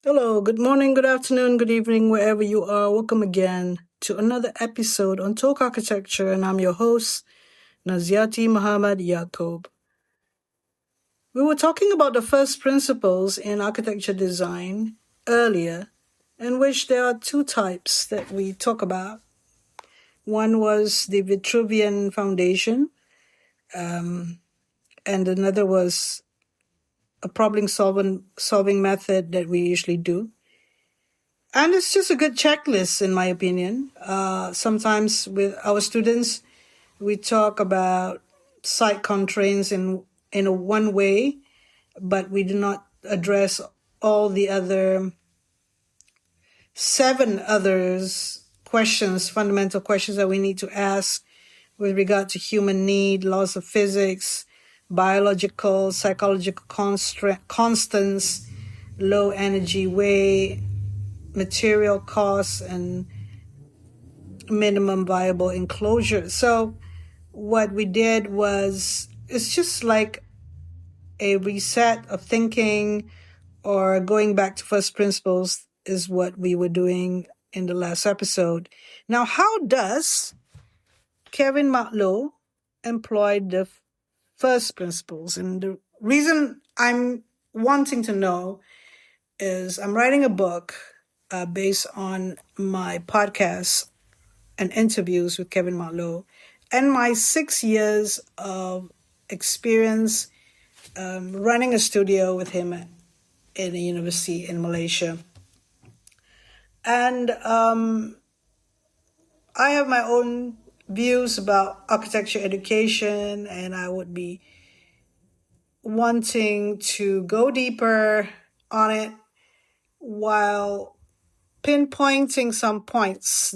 Hello, good morning, good afternoon, good evening, wherever you are. Welcome again to another episode on Talk Architecture, and I'm your host, Naziaty Muhammad Yaacob. We were talking about the first principles in architecture design earlier, in which there are two types that we talk about. One was the Vitruvian foundation, and another was a problem solving method that we usually do. And it's just a good checklist, in my opinion. Sometimes with our students, we talk about site constraints in a one way, but we do not address all the other seven others questions, fundamental questions that we need to ask with regard to human need, laws of physics, biological, psychological constants, low energy way, material costs, and minimum viable enclosure. So what we did was, it's just like a reset of thinking, or going back to first principles is what we were doing in the last episode. Now, how does Kevin Matlow employ the first principles? And the reason I'm wanting to know is I'm writing a book based on my podcast and interviews with Kevin Matlow and my 6 years of experience running a studio with him in a university in Malaysia. And I have my own views about architecture education, and I would be wanting to go deeper on it while pinpointing some points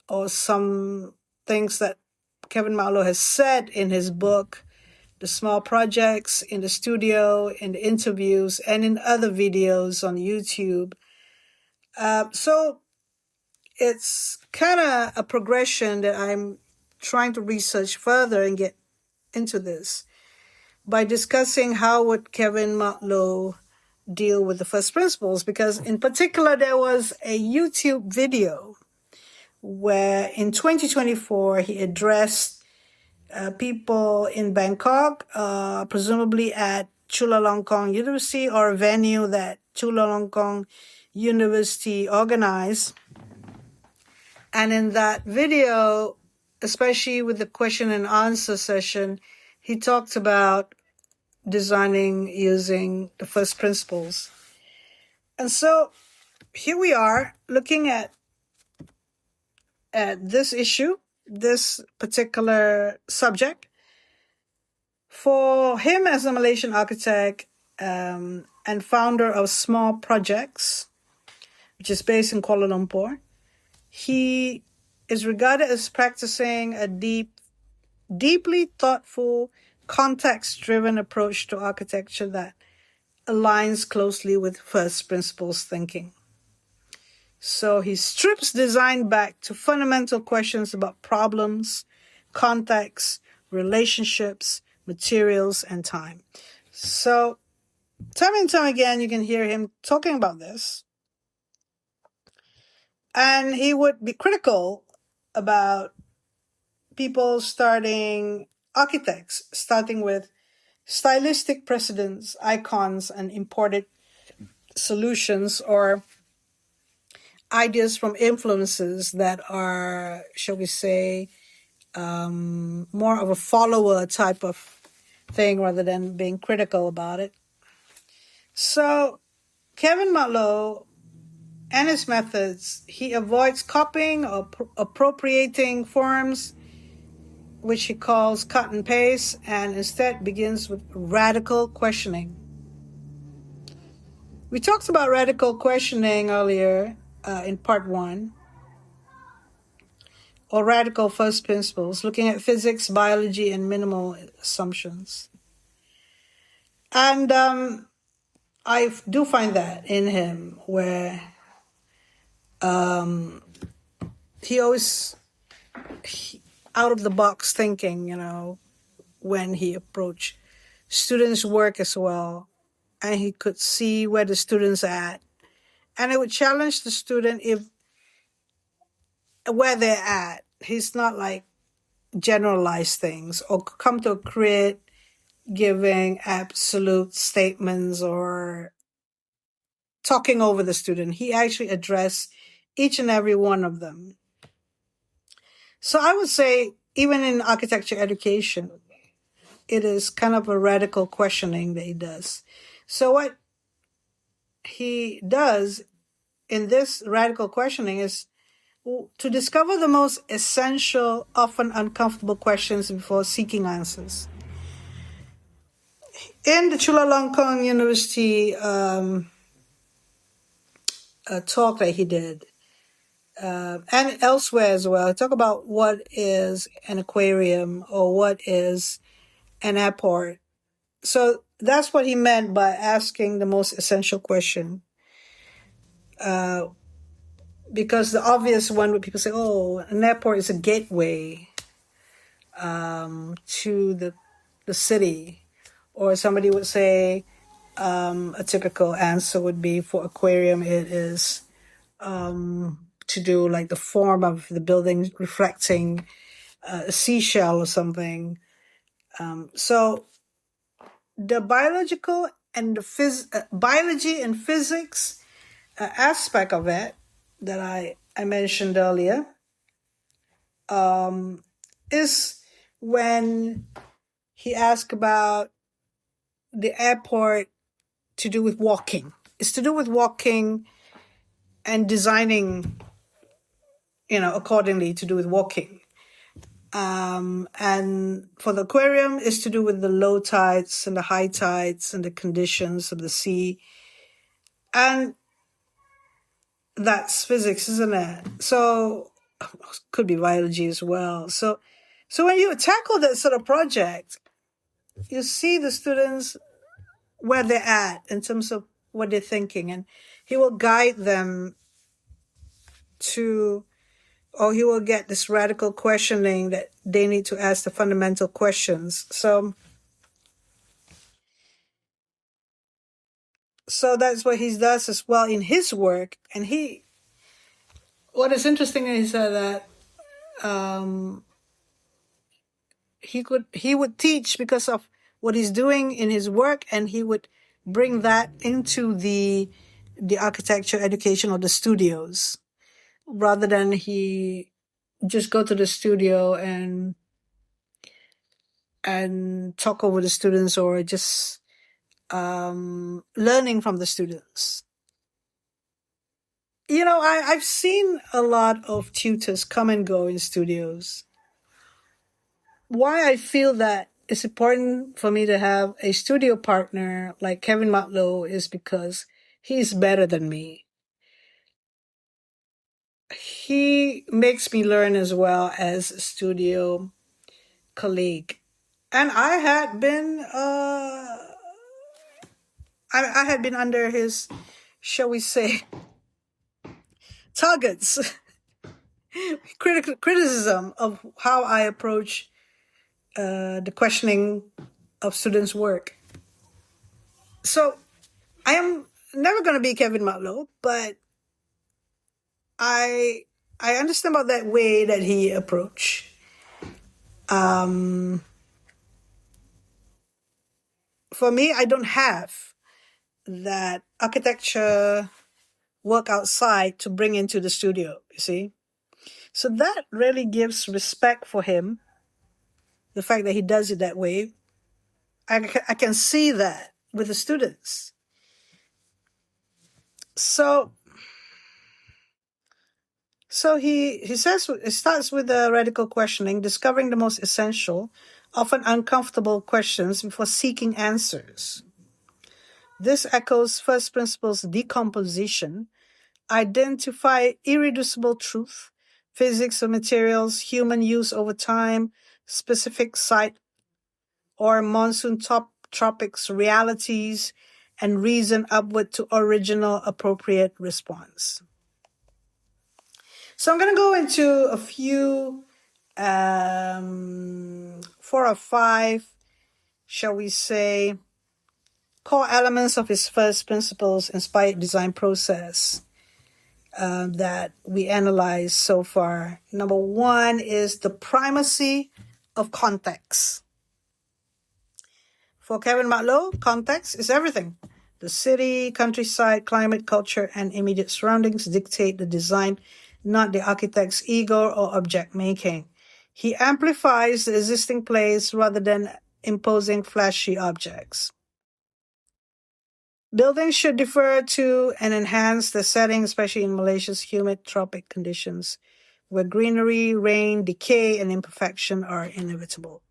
or some things that Kevin Matlow has said in his book, The Small Projects, in the studio, in the interviews, and in other videos on YouTube. So it's kind of a progression that I'm trying to research further and get into this by discussing how would Kevin Matlow deal with the first principles, because in particular there was a YouTube video where in 2024 he addressed people in Bangkok, presumably at Chulalongkorn University, or a venue that Chulalongkorn University organized. And in that video, especially with the question and answer session, he talked about designing using the first principles. And so here we are looking at this issue, this particular subject. For him, as a Malaysian architect and founder of Small Projects, which is based in Kuala Lumpur, he is regarded as practicing a deeply thoughtful, context-driven approach to architecture that aligns closely with first principles thinking. So he strips design back to fundamental questions about problems, context, relationships, materials, and time. So time and time again, you can hear him talking about this. And he would be critical about architects starting with stylistic precedents, icons, and imported solutions, or ideas from influences that are, shall we say, more of a follower type of thing rather than being critical about it. So Kevin Matlow and his methods, he avoids copying or appropriating forms, which he calls cut and paste, and instead begins with radical questioning. We talked about radical questioning earlier in part 1, or radical first principles, looking at physics, biology, and minimal assumptions. And I do find that in him, where he always out of the box thinking, when he approached students' work as well. and he could see where the student's at. And it would challenge the student if where they're at. He's not like generalize things or come to a crit giving absolute statements or talking over the student. He actually addressed each and every one of them. So I would say, even in architecture education, it is kind of a radical questioning that he does. So what he does in this radical questioning is to discover the most essential, often uncomfortable questions before seeking answers. In the Chulalongkorn University talk that he did, and elsewhere as well, he talked about what is an aquarium or what is an airport. So that's what he meant by asking the most essential question. Because the obvious one would people say, oh, an airport is a gateway to the city. Or somebody would say, a typical answer would be for aquarium, it is to do like the form of the building reflecting a seashell or something. So the biological and the biology and physics aspect of it that I mentioned earlier is when he asked about the airport to do with walking. It's to do with walking and designing, accordingly to do with walking. And for the aquarium, it's to do with the low tides and the high tides and the conditions of the sea. And that's physics, isn't it? So could be biology as well. So when you tackle that sort of project, you see the students where they're at in terms of what they're thinking, and he will guide them or he will get this radical questioning that they need to ask the fundamental questions. So that's what he does as well in his work. And what is interesting is that he would teach because of what he's doing in his work, and he would bring that into the architecture education or the studios, rather than he just go to the studio and talk over the students or just learning from the students. I've seen a lot of tutors come and go in studios. Why I feel that it's important for me to have a studio partner like Kevin Matlow is because he's better than me. He makes me learn as well as a studio colleague. And I had been I had been under his, shall we say, targets, criticism of how I approach the questioning of students' work. So I am never going to be Kevin Matlow, but I understand about that way that he approached. For me, I don't have that architecture work outside to bring into the studio, you see. So that really gives respect for him, the fact that he does it that way. I can see that with the students. So he says it starts with the radical questioning, discovering the most essential, often uncomfortable questions before seeking answers. This echoes first principles decomposition, identify irreducible truth, physics of materials, human use over time, specific site or monsoon tropics realities, and reason upward to original appropriate response. So I'm going to go into a few, 4 or 5, shall we say, core elements of his first principles inspired design process that we analyzed so far. Number one is the primacy of context. For Kevin Matlow, context is everything. The city, countryside, climate, culture, and immediate surroundings dictate the design, not the architect's ego or object making. He amplifies the existing place rather than imposing flashy objects. Buildings should defer to and enhance the setting, especially in Malaysia's humid tropic conditions, where greenery, rain, decay, and imperfection are inevitable.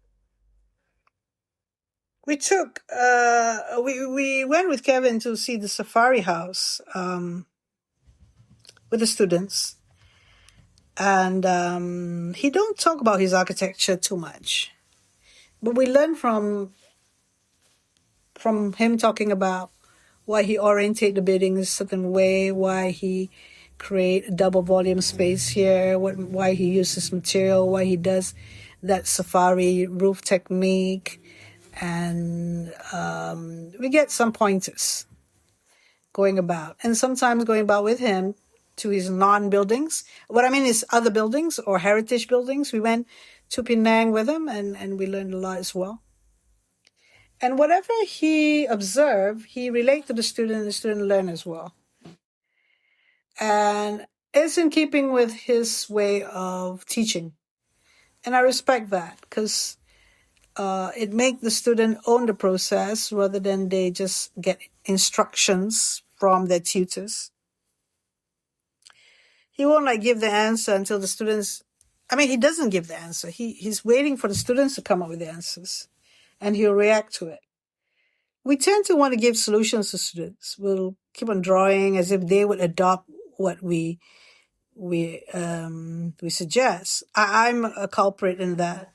We went with Kevin to see the Safari House with the students, and he don't talk about his architecture too much, but we learned from him talking about why he orientate the building a certain way, why he create a double volume space here, why he uses material, why he does that safari roof technique, and we get some pointers going about, and sometimes going about with him to his non-buildings. What I mean is other buildings or heritage buildings. We went to Penang with him, and we learned a lot as well. And whatever he observed, he relate to the student, and the student learn as well. And it's in keeping with his way of teaching. And I respect that, because it make the student own the process rather than they just get instructions from their tutors. He won't give the answer until the students, he doesn't give the answer. He's waiting for the students to come up with the answers, and he'll react to it. We tend to want to give solutions to students. We'll keep on drawing as if they would adopt what we suggest. I'm a culprit in that.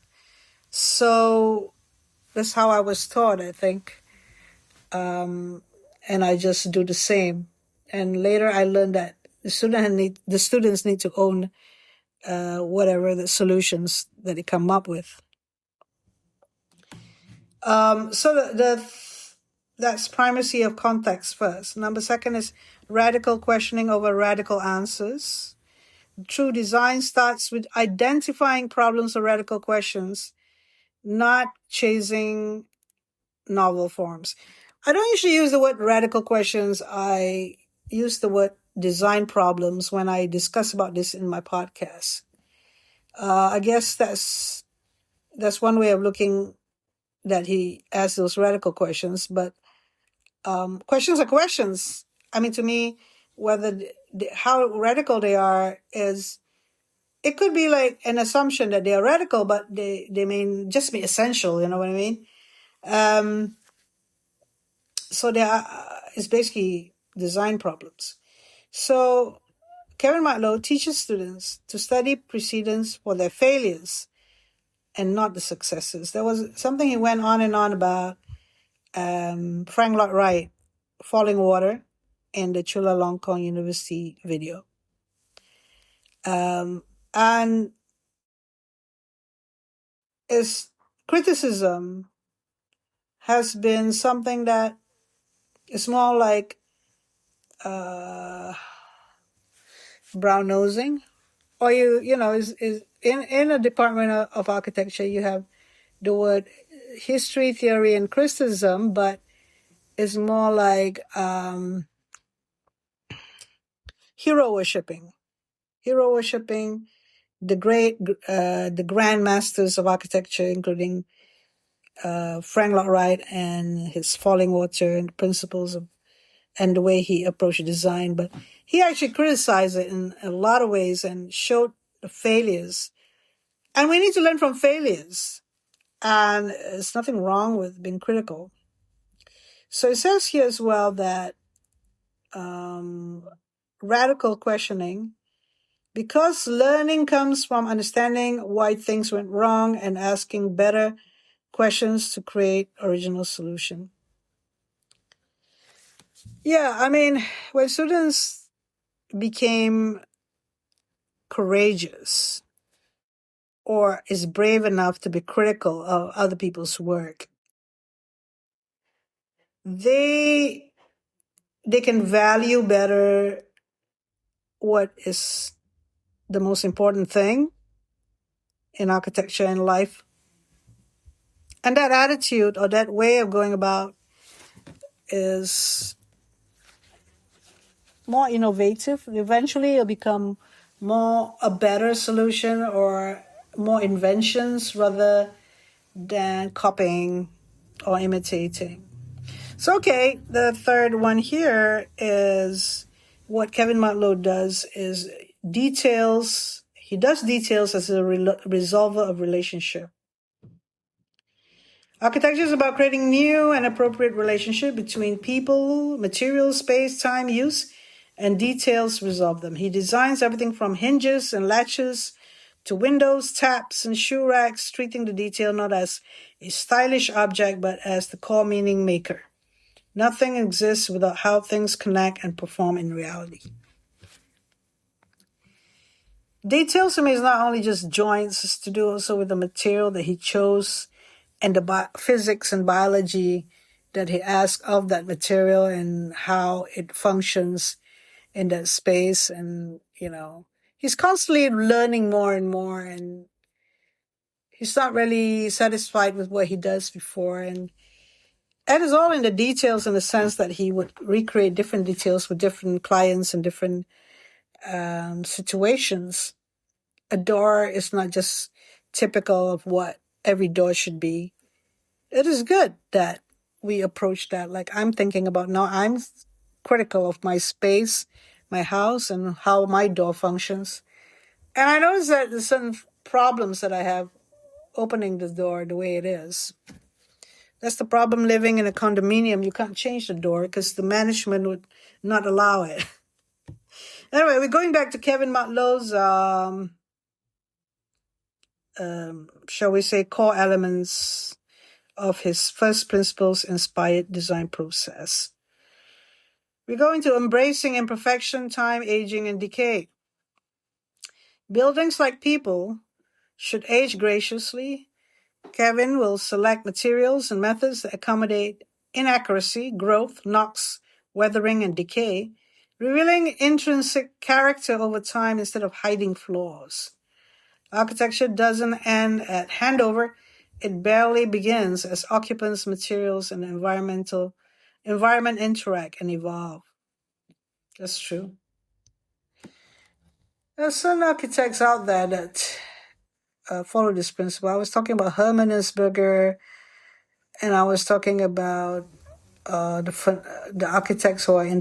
So that's how I was taught, I think. And I just do the same. And later I learned that the students need to own whatever the solutions that they come up with. So that's primacy of context first. Number second is radical questioning over radical answers. True design starts with identifying problems or radical questions, not chasing novel forms. I don't usually use the word radical questions. I use the word design problems when I discuss about this in my podcast. I guess that's one way of looking that he asks those radical questions, but questions are questions. To me, whether how radical they are is, it could be like an assumption that they are radical, but they may just be essential. You know what I mean? So they are. It's basically design problems. So Kevin Matlow teaches students to study precedents for their failures and not the successes. There was something he went on and on about Frank Lloyd Wright, Falling Water, in the Chulalongkorn University video. And his criticism has been something that is more like brown nosing, or is in a department of architecture, you have the word history, theory, and criticism, but it's more like hero worshipping the grand masters of architecture, including Frank Lloyd Wright and his Falling Water and principles and the way he approached design. But he actually criticized it in a lot of ways and showed the failures. And we need to learn from failures. And there's nothing wrong with being critical. So it says here as well that radical questioning, because learning comes from understanding why things went wrong and asking better questions to create original solution. Yeah, when students became courageous or is brave enough to be critical of other people's work, they can value better what is the most important thing in architecture and life. And that attitude or that way of going about is more innovative. Eventually, it'll become more a better solution or more inventions rather than copying or imitating. So, okay, the third one here is what Kevin Matlow does is details. He does details as a resolver of relationship. Architecture is about creating new and appropriate relationship between people, materials, space, time, use, and details resolve them. He designs everything from hinges and latches to windows, taps, and shoe racks, treating the detail not as a stylish object but as the core meaning maker. Nothing exists without how things connect and perform in reality. Details to me is not only just joints, it's to do also with the material that he chose and the physics and biology that he asked of that material and how it functions in that space. And, he's constantly learning more and more, and he's not really satisfied with what he does before. And it's all in the details, in the sense that he would recreate different details with different clients and different situations. A door is not just typical of what every door should be. It is good that we approach that. Like I'm thinking about now, I'm critical of my space, my house, and how my door functions. And I notice that there's certain problems that I have opening the door the way it is. That's the problem living in a condominium. You can't change the door because the management would not allow it. Anyway, we're going back to Kevin Matlow's, shall we say, core elements of his first principles inspired design process. We're going to embracing imperfection, time, aging, and decay. Buildings, like people, should age graciously. Kevin will select materials and methods that accommodate inaccuracy, growth, knocks, weathering, and decay, revealing intrinsic character over time instead of hiding flaws. Architecture doesn't end at handover. It barely begins as occupants, materials, and environment interact and evolve. That's true. There's some architects out there that follow this principle. I was talking about Hermann Isberger, and I was talking about the architects who are in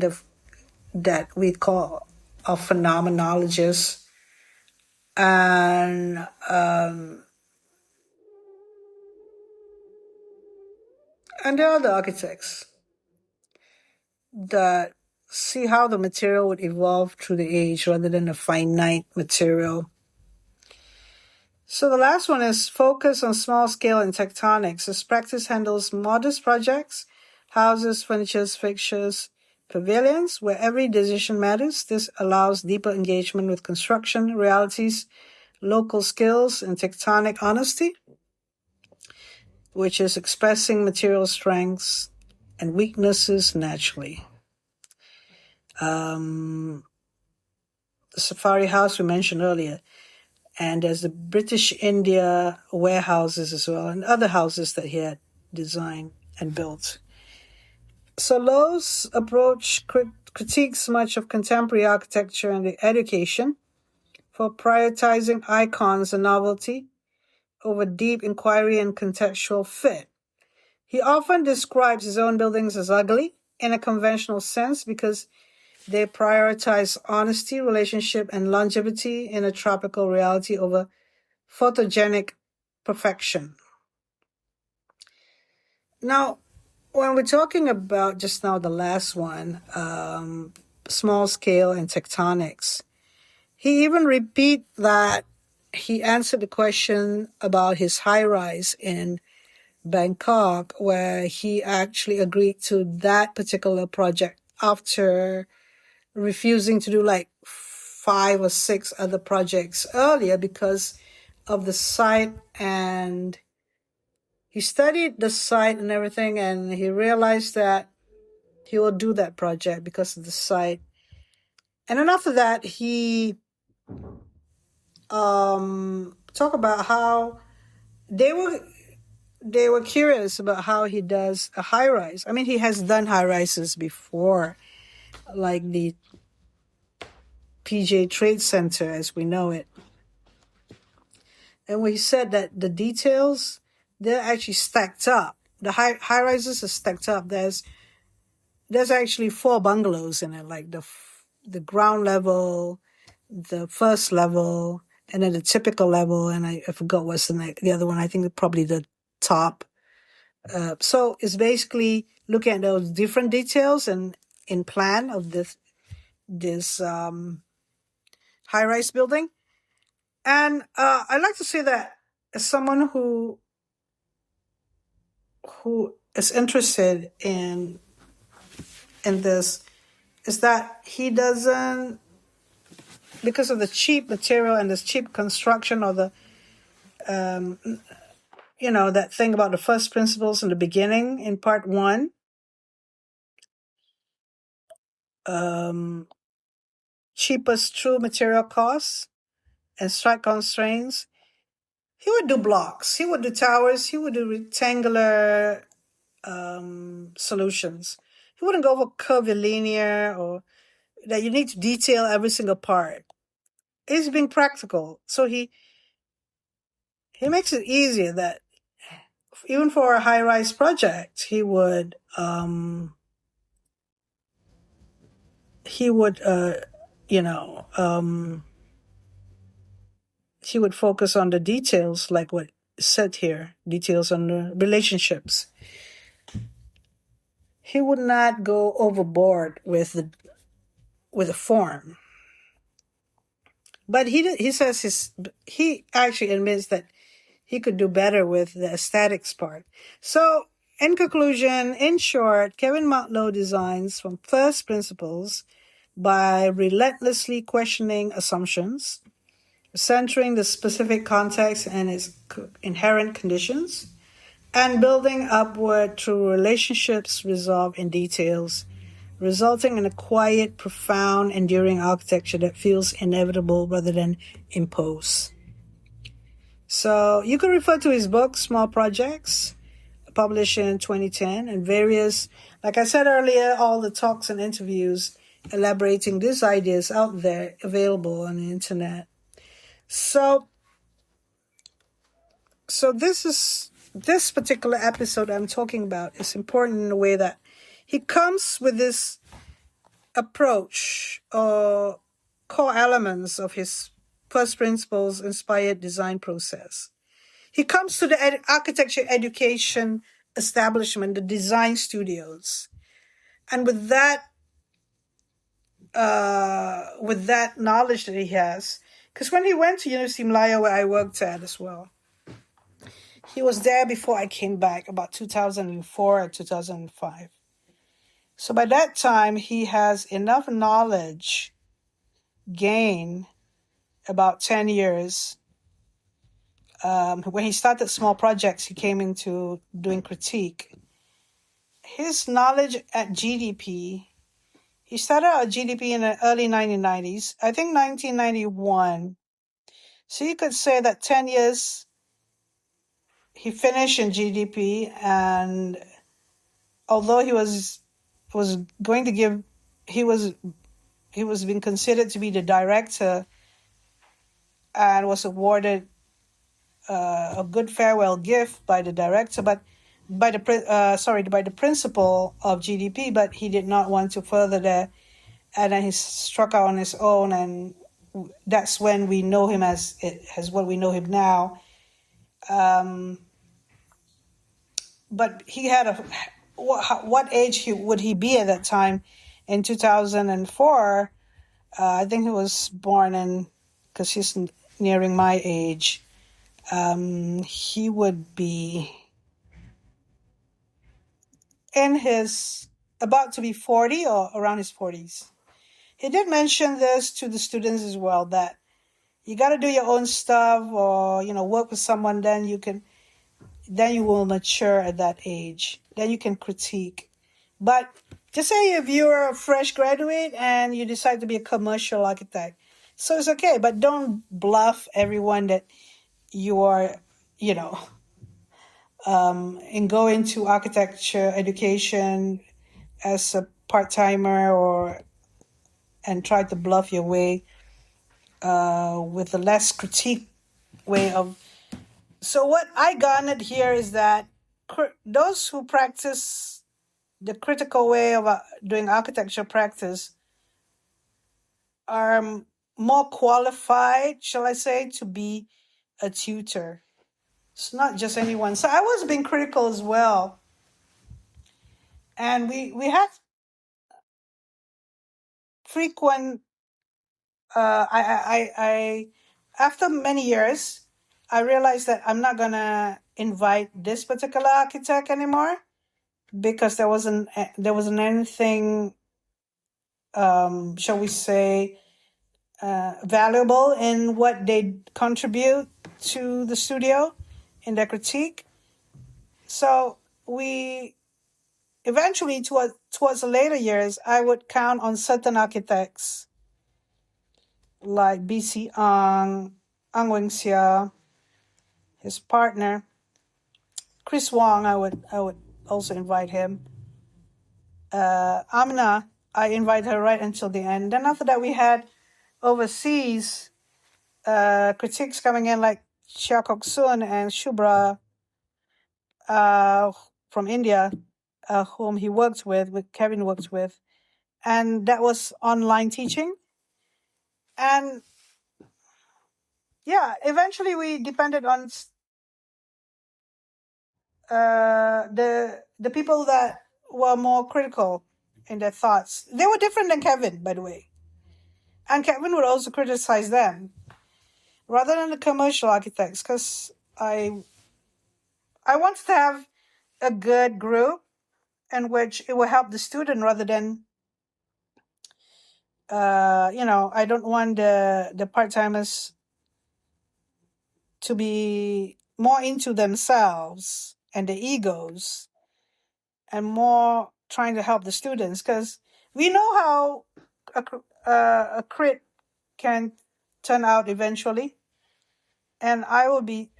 that we call phenomenologists, and there are the architects that see how the material would evolve through the age rather than a finite material. So the last one is focus on small scale and tectonics. This practice handles modest projects, houses, furniture, fixtures, pavilions, where every decision matters. This allows deeper engagement with construction realities, local skills, and tectonic honesty, which is expressing material strengths and weaknesses naturally. The Safari House we mentioned earlier, and there's the British India warehouses as well, and other houses that he had designed and built. So Lowe's approach critiques much of contemporary architecture and education for prioritizing icons and novelty over deep inquiry and contextual fit. He often describes his own buildings as ugly in a conventional sense because they prioritize honesty, relationship, and longevity in a tropical reality over photogenic perfection. Now, when we're talking about just now the last one, small scale and tectonics, he even repeat that he answered the question about his high rise in Bangkok, where he actually agreed to that particular project after refusing to do like 5 or 6 other projects earlier because of the site. And he studied the site and everything, and he realized that he will do that project because of the site. And then after that, he talk about how they were curious about how he does a high rise. I mean, he has done high rises before, like the PJ Trade Center as we know it. And we said that the details, they're actually stacked up. The high rises are stacked up. There's actually 4 bungalows in it, like the ground level, the first level, and then the typical level. And I forgot what's the other one. I think probably the top. So it's basically looking at those different details and in plan of this high-rise building. And I'd like to say that as someone who is interested in this, is that he doesn't, because of the cheap material and this cheap construction, or the that thing about the first principles in the beginning in part 1, cheapest true material costs and strike constraints. He would do blocks, he would do towers, he would do rectangular solutions. He wouldn't go for curvilinear or that you need to detail every single part. He's being practical. So he makes it easier that even for a high-rise project, he would he would focus on the details, like what is said here, details on the relationships. He would not go overboard with the form. But he says he actually admits that he could do better with the aesthetics part. So, in conclusion, in short, Kevin Motlow designs from first principles by relentlessly questioning assumptions, centering the specific context and its inherent conditions, and building upward through relationships resolved in details, resulting in a quiet, profound, enduring architecture that feels inevitable rather than imposed. So you can refer to his book, Small Projects, published in 2010, and various, like I said earlier, all the talks and interviews elaborating these ideas out there available on the internet. So this particular episode I'm talking about is important in a way that he comes with this approach or core elements of his first principles inspired design process. He comes to the architecture education establishment, the design studios, and with that knowledge that he has, because when he went to University of Malaya, where I worked at as well, he was there before I came back, about 2004 or 2005. So by that time, he has enough knowledge gained about 10 years. When he started small projects, he came into doing critique. His knowledge at GDP, he started out at GDP in the early 1990s, I think 1991. So you could say that 10 years he finished in GDP, and although he was going to give, he was being considered to be the director and was awarded a good farewell gift by the director, but by the principal of GDP, but he did not want to further there, and then he struck out on his own, and that's when we know him as what we know him now. But he had what age would he be at that time? In 2004, I think he was born because he's nearing my age. He would be about to be 40 or around his 40s. He did mention this to the students as well, that you got to do your own stuff, or work with someone. Then you will mature at that age. Then you can critique. But Just say if you're a fresh graduate and you decide to be a commercial architect. So it's okay, but don't bluff everyone that you are, you know, and go into architecture education as a part-timer and try to bluff your way with a less critique way of. So what I garnered here is that those who practice the critical way of doing architecture practice are more qualified, shall I say, to be a tutor. It's not just anyone. So I was being critical as well. And we had frequent, I after many years, I realized that I'm not going to invite this particular architect anymore because there wasn't anything, shall we say, valuable in what they contribute to the studio in their critique. So we eventually, towards the later years, I would count on certain architects like BC Ang Wing Sia, his partner, Chris Wong. I would also invite him. Amna, I invite her right until the end. Then after that, we had overseas critiques coming in like Yaacob Sun and Shubra from India, whom he worked with Kevin worked with. And that was online teaching. And yeah, eventually we depended on the people that were more critical in their thoughts. They were different than Kevin, by the way. And Kevin would also criticize them rather than the commercial architects, because I wanted to have a good group in which it will help the student rather than I don't want the part-timers to be more into themselves and their egos and more trying to help the students, because we know how a crit can turn out eventually. And I will be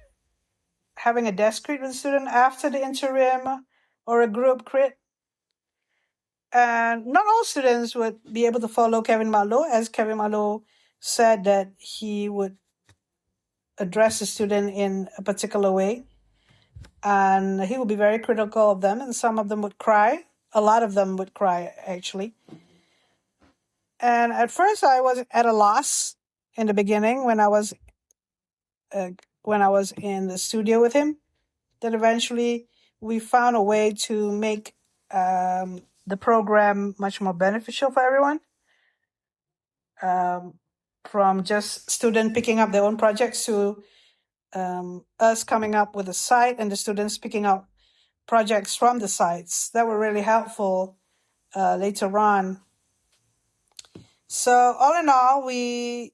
having a desk crit with a student after the interim or a group crit. And not all students would be able to follow Kevin Malo, as Kevin Malo said that he would address the student in a particular way. And he would be very critical of them, and some of them would cry. A lot of them would cry, actually. And at first, I was at a loss in the beginning when I was in the studio with him. Then eventually, we found a way to make the program much more beneficial for everyone. From just students picking up their own projects to us coming up with a site and the students picking up projects from the sites. That were really helpful later on. So all in all, it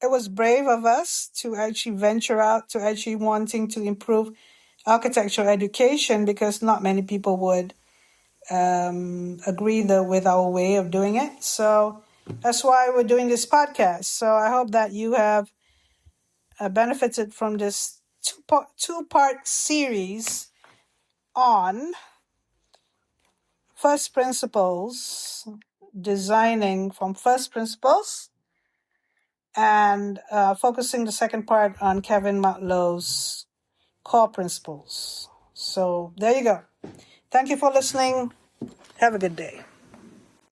was brave of us to actually venture out to actually wanting to improve architectural education, because not many people would agree with our way of doing it. So that's why we're doing this podcast. So I hope that you have benefited from this two-part series on first principles, designing from first principles, and focusing the second part on Kevin Matlow's core principles. So there you go. Thank you for listening. Have a good day.